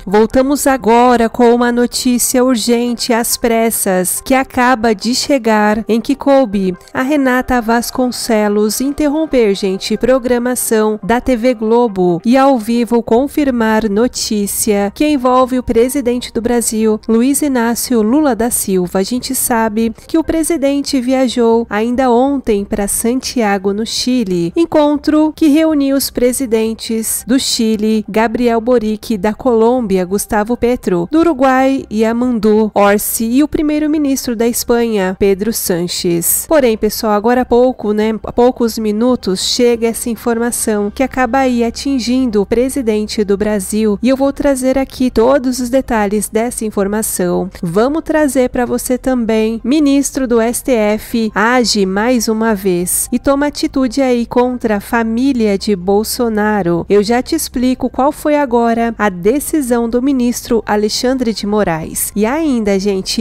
Voltamos agora com uma notícia urgente às pressas que acaba de chegar, em que coube a Renata Vasconcelos interromper, programação da TV Globo e ao vivo confirmar notícia que envolve o presidente do Brasil, Luiz Inácio Lula da Silva. A gente sabe que o presidente viajou ainda ontem para Santiago, no Chile, encontro que reuniu os presidentes do Chile, Gabriel Boric, da Colômbia, Gustavo Petro, do Uruguai, Yamandu Orsi, e o primeiro-ministro da Espanha, Pedro Sánchez. Porém, pessoal, agora há poucos minutos, chega essa informação que acaba aí atingindo o presidente do Brasil, e eu vou trazer aqui todos os detalhes dessa informação. Vamos trazer para você também: ministro do STF age mais uma vez e toma atitude aí contra a família de Bolsonaro. Eu já te explico qual foi agora a decisão do ministro Alexandre de Moraes. E ainda,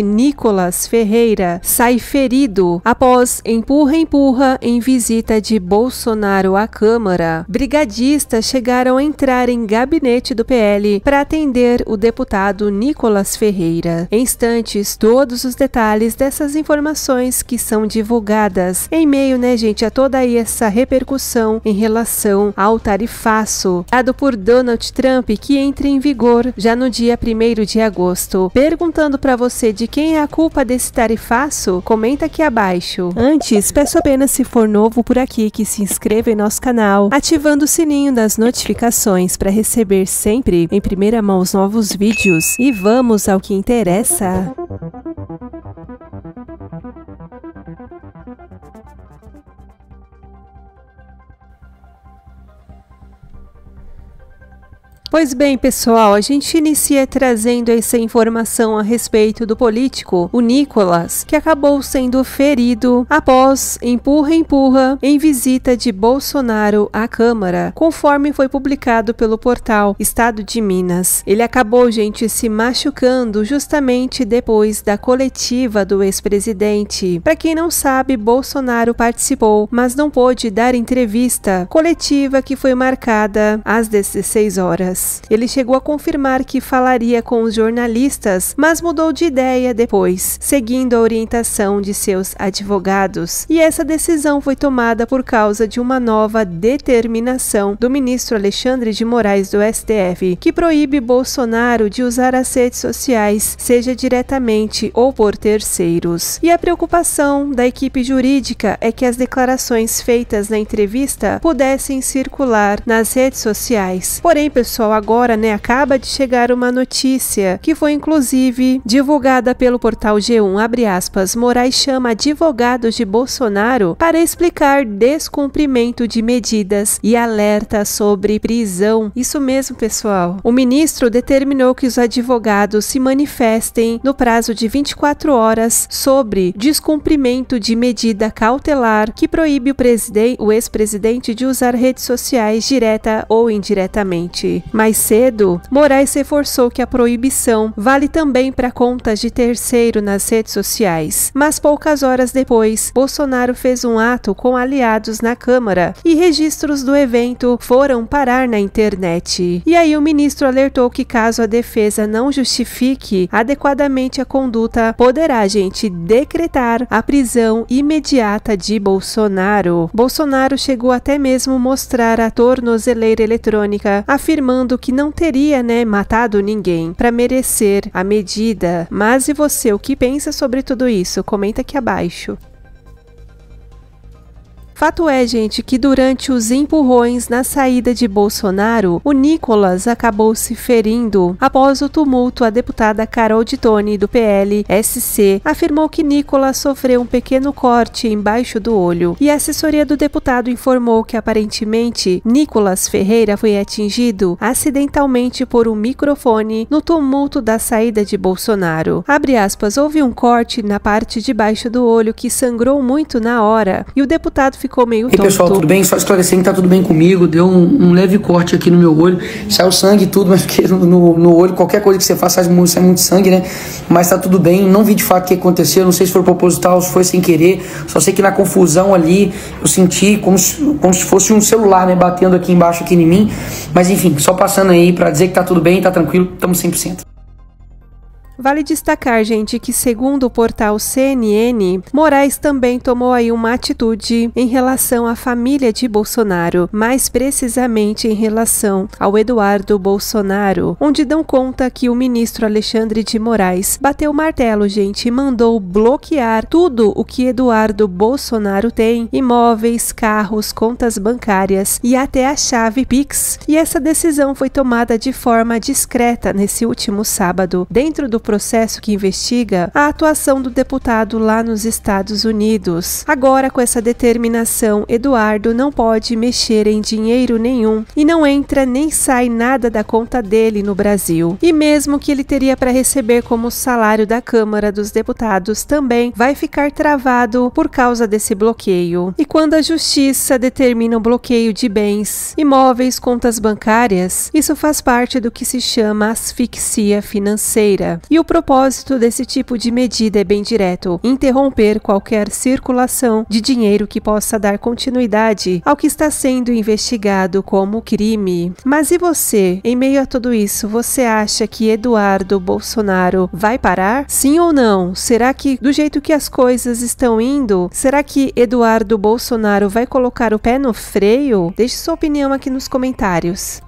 Nicolas Ferreira sai ferido após empurra em visita de Bolsonaro à Câmara. Brigadistas chegaram a entrar em gabinete do PL para atender o deputado Nicolas Ferreira. Em instantes, todos os detalhes dessas informações que são divulgadas em meio, a toda aí essa repercussão em relação ao tarifaço dado por Donald Trump, que entra em vigor já no dia 1º de agosto. Perguntando para você de quem é a culpa desse tarifaço, comenta aqui abaixo. Antes, peço apenas, se for novo por aqui, que se inscreva em nosso canal, ativando o sininho das notificações para receber sempre em primeira mão os novos vídeos. E vamos ao que interessa. Pois bem, pessoal, a gente inicia trazendo essa informação a respeito do político, o Nicolas, que acabou sendo ferido após empurra em visita de Bolsonaro à Câmara, conforme foi publicado pelo portal Estado de Minas. Ele acabou, se machucando justamente depois da coletiva do ex-presidente. Para quem não sabe, Bolsonaro participou, mas não pôde dar entrevista coletiva que foi marcada às 16 horas. Ele chegou a confirmar que falaria com os jornalistas, mas mudou de ideia depois, seguindo a orientação de seus advogados. E essa decisão foi tomada por causa de uma nova determinação do ministro Alexandre de Moraes do STF, que proíbe Bolsonaro de usar as redes sociais, seja diretamente ou por terceiros. E a preocupação da equipe jurídica é que as declarações feitas na entrevista pudessem circular nas redes sociais. Porém, pessoal, agora, acaba de chegar uma notícia que foi inclusive divulgada pelo portal G1, abre aspas: Moraes chama advogados de Bolsonaro para explicar descumprimento de medidas e alerta sobre prisão. Isso mesmo, pessoal. O ministro determinou que os advogados se manifestem no prazo de 24 horas sobre descumprimento de medida cautelar que proíbe o ex-presidente de usar redes sociais direta ou indiretamente. Mais cedo, Moraes reforçou que a proibição vale também para contas de terceiro nas redes sociais. Mas poucas horas depois, Bolsonaro fez um ato com aliados na Câmara e registros do evento foram parar na internet. E aí o ministro alertou que caso a defesa não justifique adequadamente a conduta, poderá, decretar a prisão imediata de Bolsonaro. Bolsonaro chegou até mesmo mostrar a tornozeleira eletrônica, afirmando que não teria, matado ninguém para merecer a medida. Mas e você, o que pensa sobre tudo isso? Comenta aqui abaixo. Fato é, que durante os empurrões na saída de Bolsonaro, o Nicolas acabou se ferindo. Após o tumulto, a deputada Carol Dittoni, do PL-SC, afirmou que Nicolas sofreu um pequeno corte embaixo do olho. E a assessoria do deputado informou que, aparentemente, Nicolas Ferreira foi atingido acidentalmente por um microfone no tumulto da saída de Bolsonaro. Abre aspas, houve um corte na parte de baixo do olho que sangrou muito na hora, e o deputado ficou meio Ei, tonto. pessoal, tudo bem? Só esclarecendo que tá tudo bem comigo. Deu um leve corte aqui no meu olho. Saiu sangue e tudo, mas porque no olho, qualquer coisa que você faça, sai muito sangue, né? Mas tá tudo bem. Não vi de fato o que aconteceu. Não sei se foi proposital ou se foi sem querer. Só sei que na confusão ali, eu senti como se fosse um celular, né? Batendo aqui embaixo, aqui em mim. Mas enfim, só passando aí pra dizer que tá tudo bem, tá tranquilo. Tamo 100%. Vale destacar, gente, que segundo o portal CNN, Moraes também tomou aí uma atitude em relação à família de Bolsonaro, mais precisamente em relação ao Eduardo Bolsonaro, onde dão conta que o ministro Alexandre de Moraes bateu o martelo, gente, e mandou bloquear tudo o que Eduardo Bolsonaro tem, imóveis, carros, contas bancárias e até a chave Pix. E essa decisão foi tomada de forma discreta nesse último sábado, dentro do processo que investiga a atuação do deputado lá nos Estados Unidos. Agora, com essa determinação, Eduardo não pode mexer em dinheiro nenhum e não entra nem sai nada da conta dele no Brasil. E mesmo que ele teria para receber como salário da Câmara dos Deputados, também vai ficar travado por causa desse bloqueio. E quando a Justiça determina o bloqueio de bens, imóveis, contas bancárias, isso faz parte do que se chama asfixia financeira. E o propósito desse tipo de medida é bem direto: interromper qualquer circulação de dinheiro que possa dar continuidade ao que está sendo investigado como crime. Mas e você? Em meio a tudo isso, você acha que Eduardo Bolsonaro vai parar? Sim ou não? Será que, do jeito que as coisas estão indo, será que Eduardo Bolsonaro vai colocar o pé no freio? Deixe sua opinião aqui nos comentários.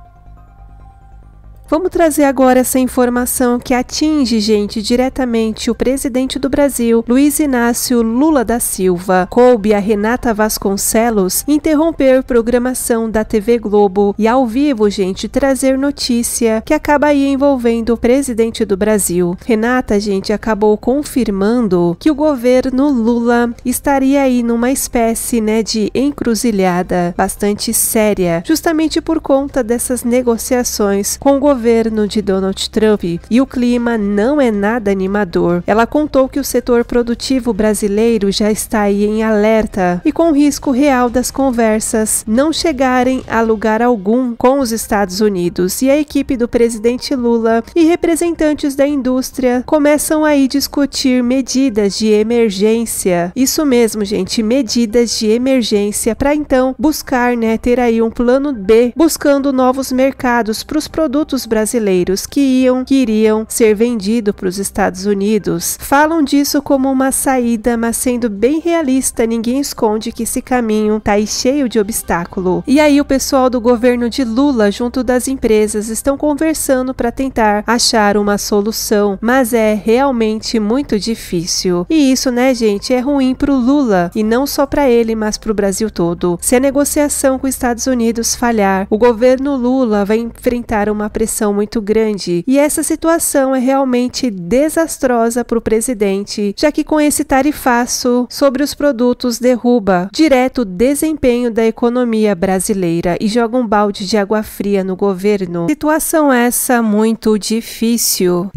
Vamos trazer agora essa informação que atinge, gente, diretamente o presidente do Brasil, Luiz Inácio Lula da Silva. Coube a Renata Vasconcelos interromper programação da TV Globo e ao vivo, gente, trazer notícia que acaba aí envolvendo o presidente do Brasil. Renata, gente, acabou confirmando que o governo Lula estaria aí numa espécie, né, de encruzilhada bastante séria, justamente por conta dessas negociações com o governo de Donald Trump, e o clima não é nada animador. Ela contou que o setor produtivo brasileiro já está aí em alerta e com risco real das conversas não chegarem a lugar algum com os Estados Unidos, e a equipe do presidente Lula e representantes da indústria começam aí discutir medidas de emergência. Isso mesmo, gente, medidas de emergência para então buscar, né, ter aí um plano B, buscando novos mercados para os produtos brasileiros que iriam ser vendidos para os Estados Unidos. Falam disso como uma saída, mas sendo bem realista, ninguém esconde que esse caminho tá aí cheio de obstáculo. E aí o pessoal do governo de Lula, junto das empresas, estão conversando para tentar achar uma solução, mas é realmente muito difícil. E isso, né, gente, é ruim pro Lula, e não só para ele, mas pro Brasil todo. Se a negociação com os Estados Unidos falhar, o governo Lula vai enfrentar uma pressão muito grande, e essa situação é realmente desastrosa para o presidente, já que com esse tarifaço sobre os produtos derruba direto o desempenho da economia brasileira e joga um balde de água fria no governo. Situação essa muito difícil.